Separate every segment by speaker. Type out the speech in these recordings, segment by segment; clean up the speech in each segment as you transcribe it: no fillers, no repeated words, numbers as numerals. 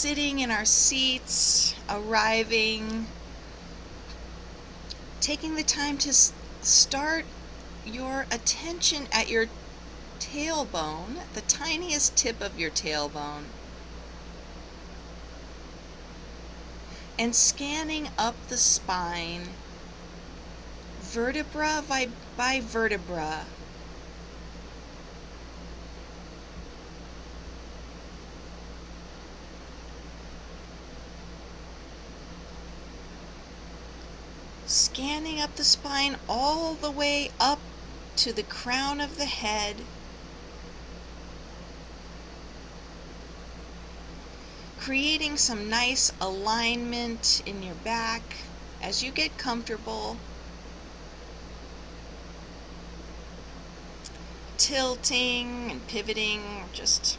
Speaker 1: sitting in our seats, arriving, taking the time to start your attention at your tailbone, the tiniest tip of your tailbone, and scanning up the spine, vertebra by vertebra. Scanning up the spine all the way up to the crown of the head. Creating some nice alignment in your back as you get comfortable. Tilting and pivoting, just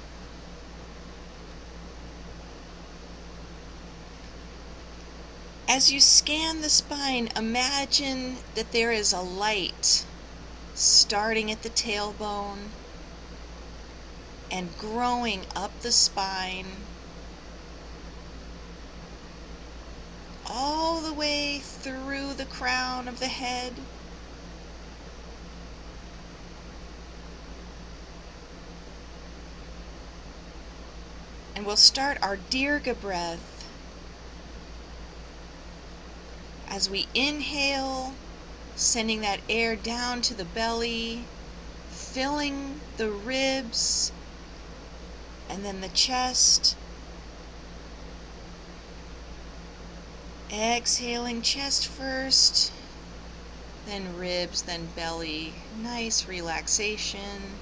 Speaker 1: as you scan the spine, imagine that there is a light starting at the tailbone and growing up the spine all the way through the crown of the head. And we'll start our Dirgha breath. As we inhale, sending that air down to the belly, filling the ribs, and then the chest. Exhaling chest first, then ribs, then belly. Nice relaxation.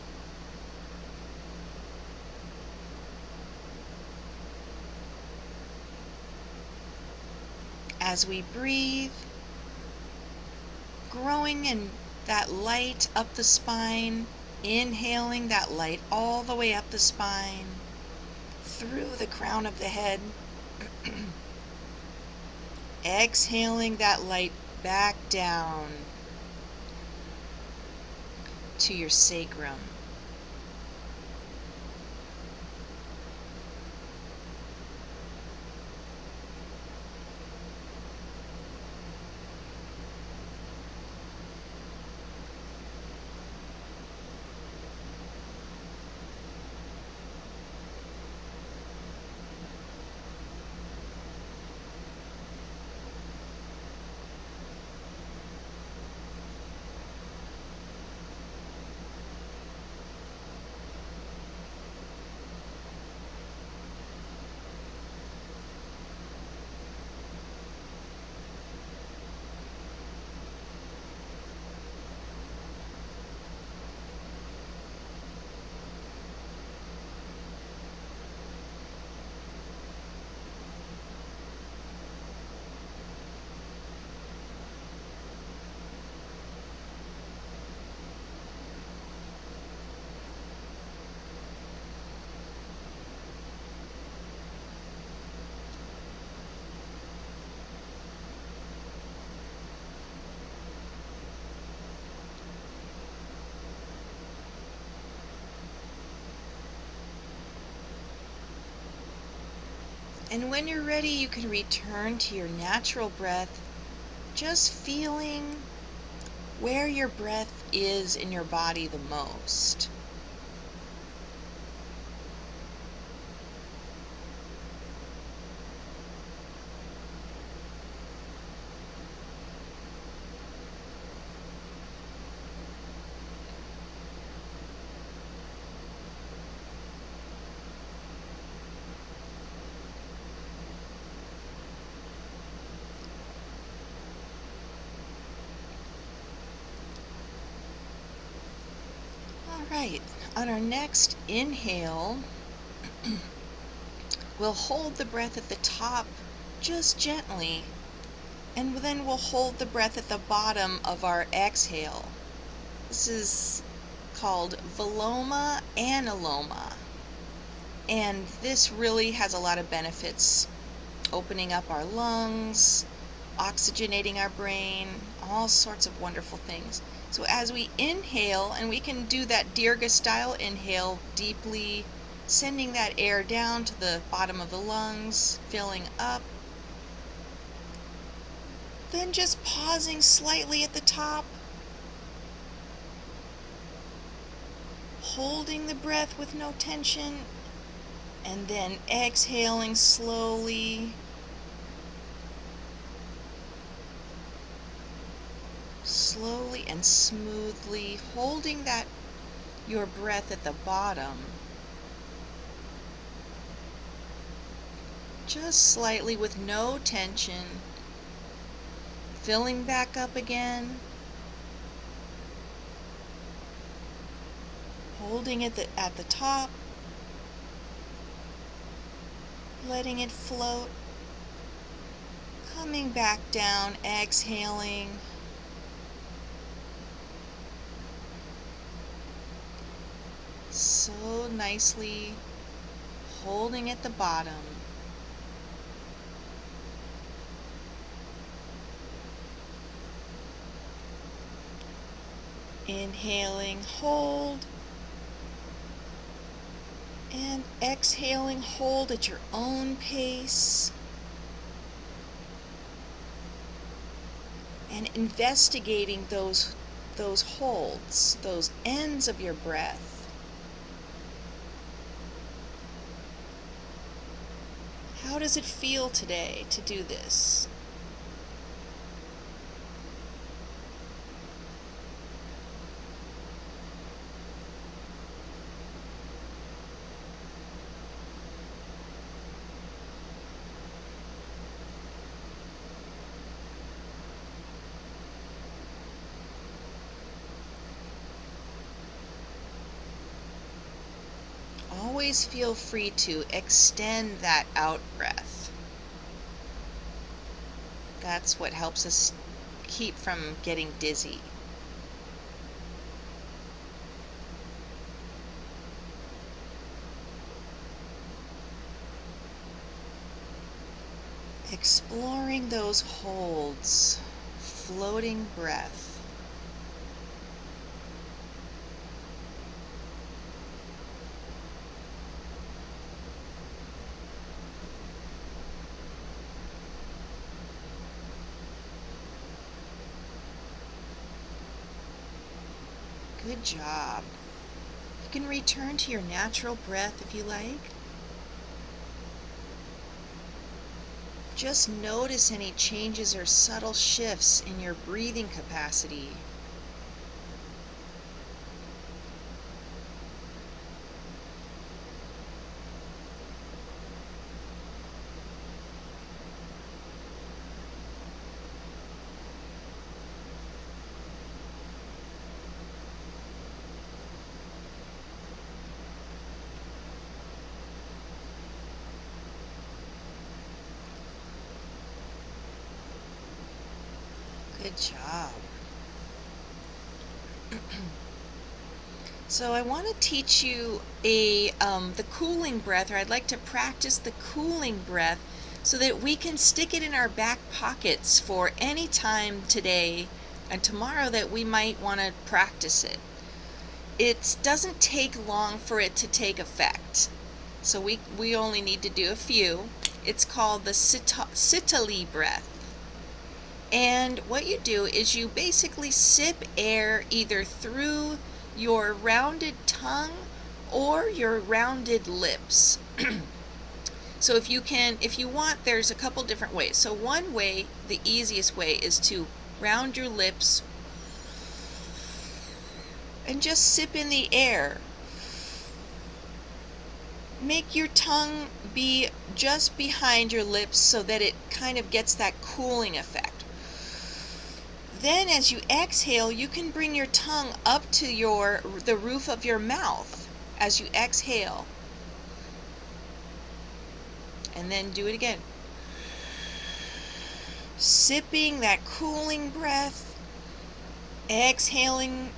Speaker 1: As we breathe, growing in that light up the spine, inhaling that light all the way up the spine, through the crown of the head. Exhaling that light back down to your sacrum. And when you're ready, you can return to your natural breath, just feeling where your breath is in your body the most. Right, on our next inhale, we'll hold the breath at the top just gently, and then we'll hold the breath at the bottom of our exhale. This is called Viloma, Aniloma, and this really has a lot of benefits, opening up our lungs, oxygenating our brain, all sorts of wonderful things. So as we inhale, and we can do that Dirgha style inhale deeply, sending that air down to the bottom of the lungs, filling up. Then just pausing slightly at the top, holding the breath with no tension, and then exhaling slowly. Slowly and smoothly, holding that your breath at the bottom. Just slightly with no tension. Filling back up again. Holding it at the top. Letting it float. Coming back down, exhaling. So nicely holding at the bottom. Inhaling, hold, and exhaling, hold at your own pace. And investigating those holds, those ends of your breath. How does it feel today to do this? Always feel free to extend that out breath. That's what helps us keep from getting dizzy. Exploring those holds, floating breath. Good job. You can return to your natural breath if you like. Just notice any changes or subtle shifts in your breathing capacity. Good job. So I want to teach you the cooling breath, or I'd like to practice the cooling breath so that we can stick it in our back pockets for any time today and tomorrow that we might want to practice it. It doesn't take long for it to take effect. So we only need to do a few. It's called the Sitali breath. And what you do is you basically sip air either through your rounded tongue or your rounded lips. So if you want, there's a couple different ways. So one way, the easiest way, is to round your lips and just sip in the air. Make your tongue be just behind your lips so that it kind of gets that cooling effect. Then as you exhale, you can bring your tongue up to the roof of your mouth as you exhale. And then do it again. Sipping that cooling breath, exhaling,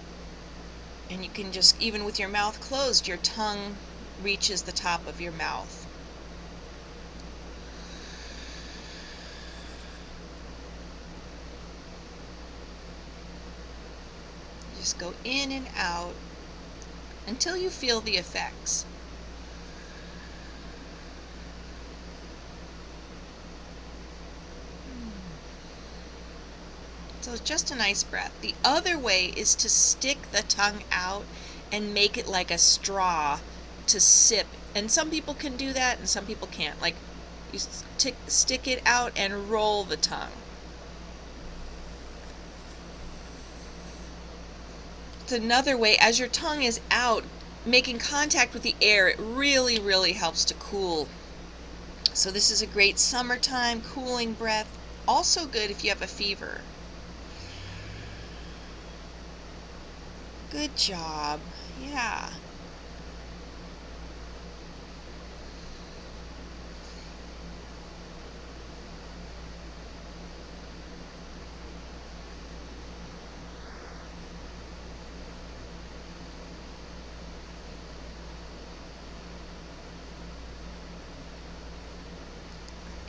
Speaker 1: and you can just, even with your mouth closed, your tongue reaches the top of your mouth. Just go in and out until you feel the effects. So just a nice breath. The other way is to stick the tongue out and make it like a straw to sip. And some people can do that and some people can't. Like you stick it out and roll the tongue. It's another way, as your tongue is out, making contact with the air, it really, really helps to cool. So this is a great summertime cooling breath. Also good if you have a fever. Good job. Yeah.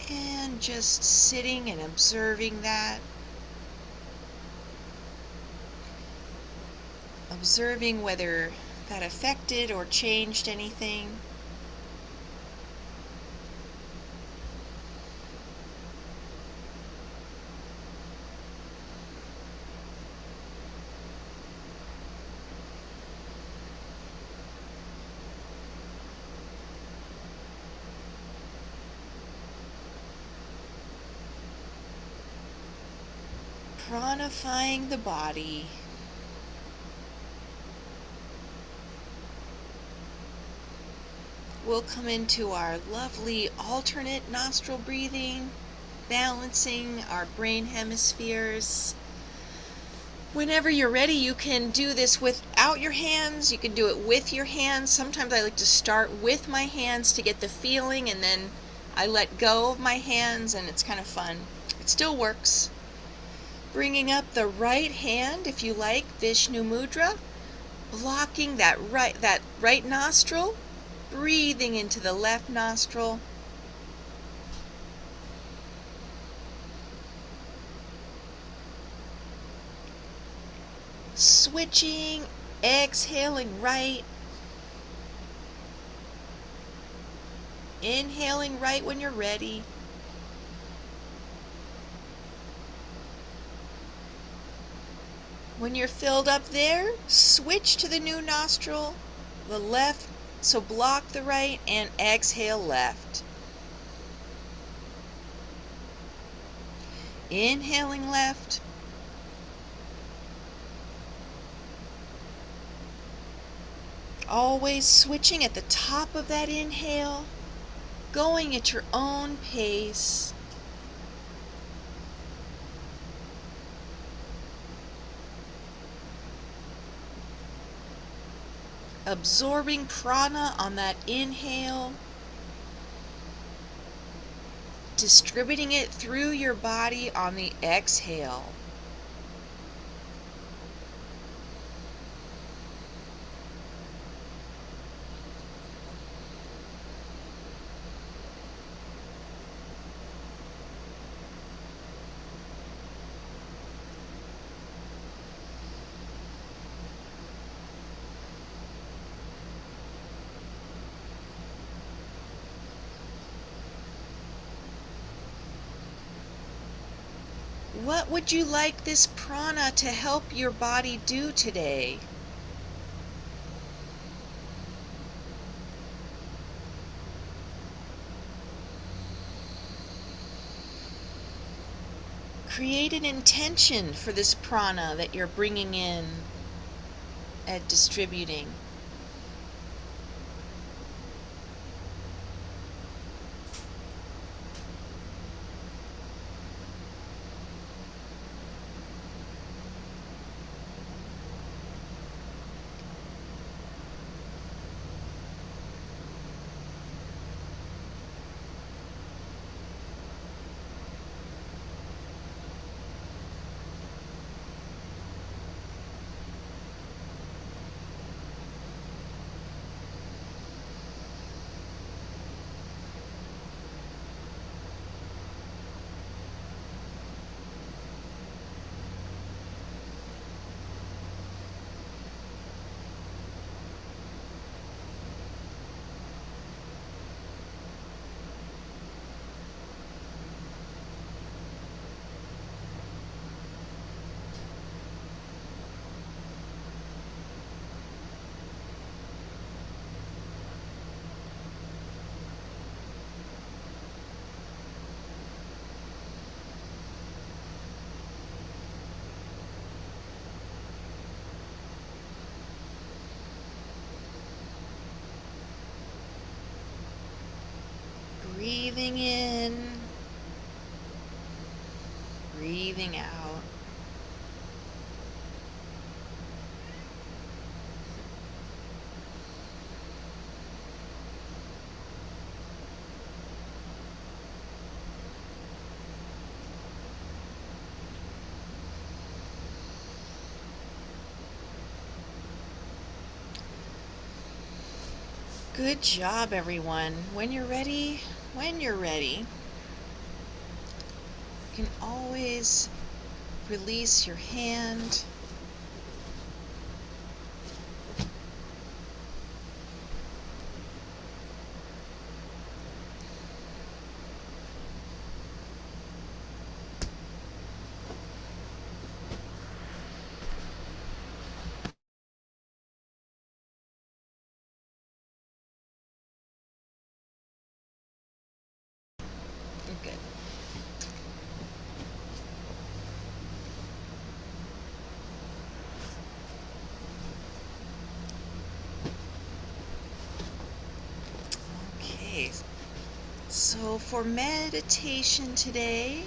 Speaker 1: And just sitting and observing that. Observing whether that affected or changed anything. Pranifying the body. We'll come into our lovely alternate nostril breathing, balancing our brain hemispheres. Whenever you're ready, you can do this without your hands. You can do it with your hands. Sometimes I like to start with my hands to get the feeling, and then I let go of my hands, and it's kind of fun. It still works. Bringing up the right hand, if you like, Vishnu Mudra, blocking that right nostril, breathing into the left nostril. Switching, exhaling right. Inhaling right when you're ready. When you're filled up there, switch to the new nostril, the left, so block the right and exhale left. Inhaling left. Always switching at the top of that inhale, going at your own pace. Absorbing prana on that inhale, distributing it through your body on the exhale. What would you like this prana to help your body do today? Create an intention for this prana that you're bringing in and distributing. Breathing in, breathing out. Good job, everyone. When you're ready, you can always release your hand. Good. Okay. So for meditation today,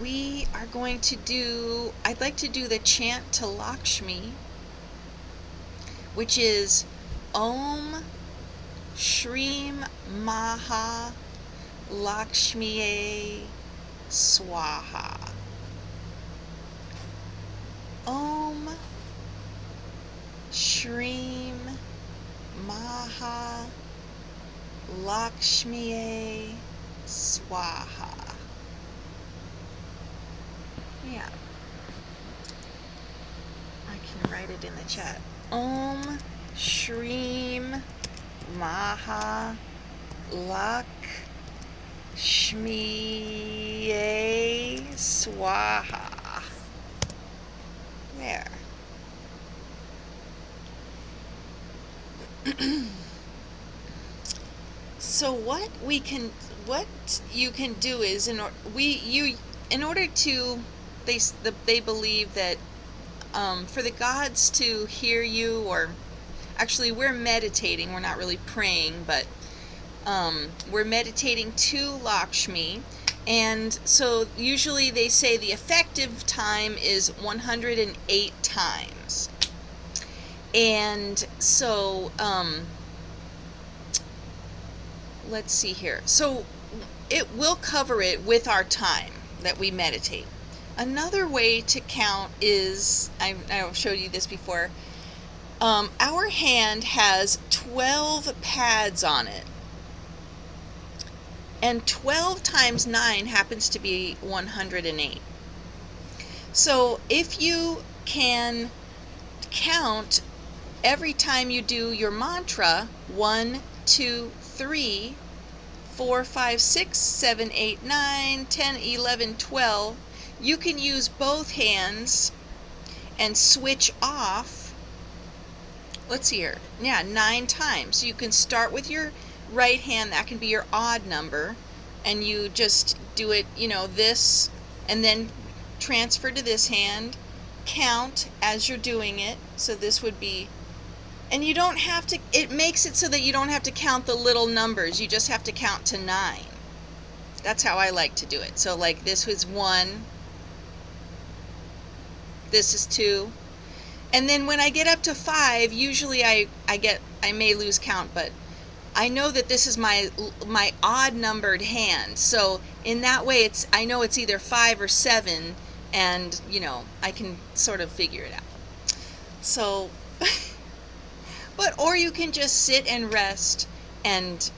Speaker 1: we are going to do, I'd like to do the chant to Lakshmi, which is Om Shreem Maha Lakshmiye Swaha. Om Shreem Maha Lakshmiye Swaha. Yeah. I can write it in the chat. Om Shreem Maha Lakshmiye Swaha. There. So what you can do is in order to they believe that for the gods to hear you, or actually we're meditating, we're not really praying, but we're meditating to Lakshmi, and so usually they say the effective time is 108 times. And so let's see here. So it will cover it with our time that we meditate. Another way to count is, I've showed you this before, our hand has 12 pads on it. And 12 times 9 happens to be 108. So if you can count every time you do your mantra, 1, 2, 3, 4, 5, 6, 7, 8, 9, 10, 11, 12, you can use both hands and switch off. Let's see here. Yeah, 9 times. You can start with your right hand, that can be your odd number, and you just do it, this, and then transfer to this hand, count as you're doing it. So this would be, and you don't have to, it makes it so that you don't have to count the little numbers, you just have to count to 9. That's how I like to do it. So like this was 1, this is 2, and then when I get up to 5, usually I may lose count, but I know that this is my odd numbered hand. So in that way, I know it's either 5 or 7, and I can sort of figure it out. So, or you can just sit and rest, and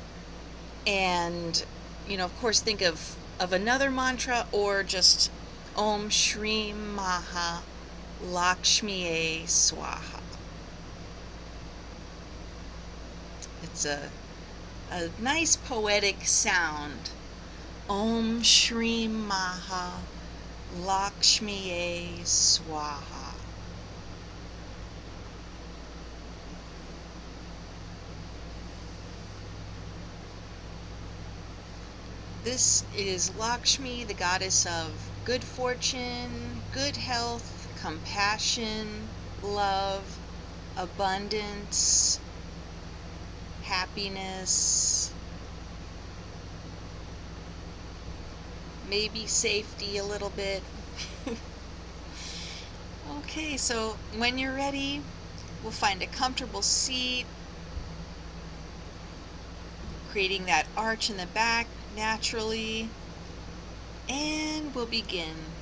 Speaker 1: of course think of another mantra, or just Om Shreem Maha Lakshmiye Swaha. It's a nice poetic sound. Om Shreem Maha Lakshmiye Swaha. This is Lakshmi, the goddess of good fortune, good health, compassion, love, abundance, happiness, maybe safety a little bit. Okay, so when you're ready, we'll find a comfortable seat, creating that arch in the back naturally, and we'll begin.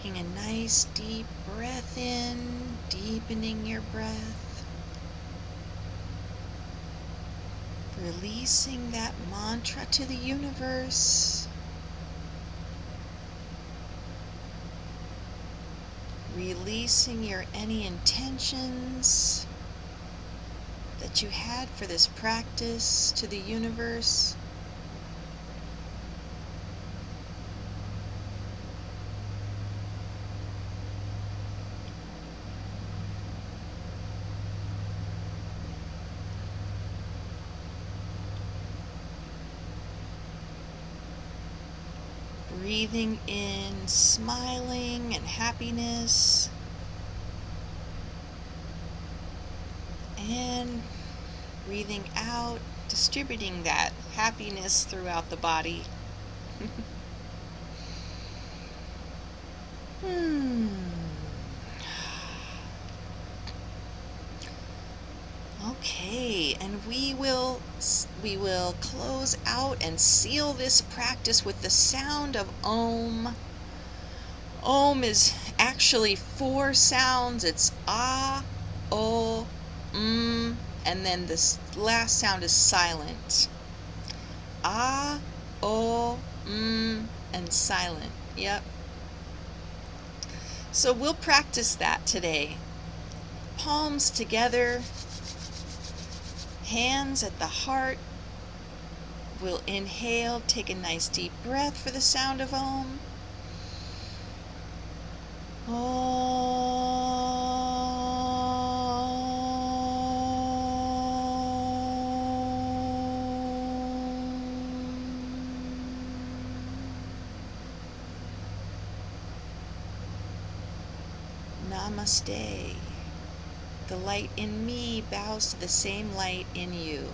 Speaker 1: taking a nice deep breath in, deepening your breath. Releasing that mantra to the universe. Releasing any intentions that you had for this practice to the universe. Breathing in smiling and happiness, and breathing out, distributing that happiness throughout the body. Okay, and we will close out and seal this practice with the sound of Om. Om is actually 4 sounds. It's Ah, O, and then this last sound is silent. Ah, O, and silent. Yep. So we'll practice that today. Palms together, hands at the heart. We'll inhale, take a nice deep breath for the sound of Om. Namaste. The light in me bows to the same light in you.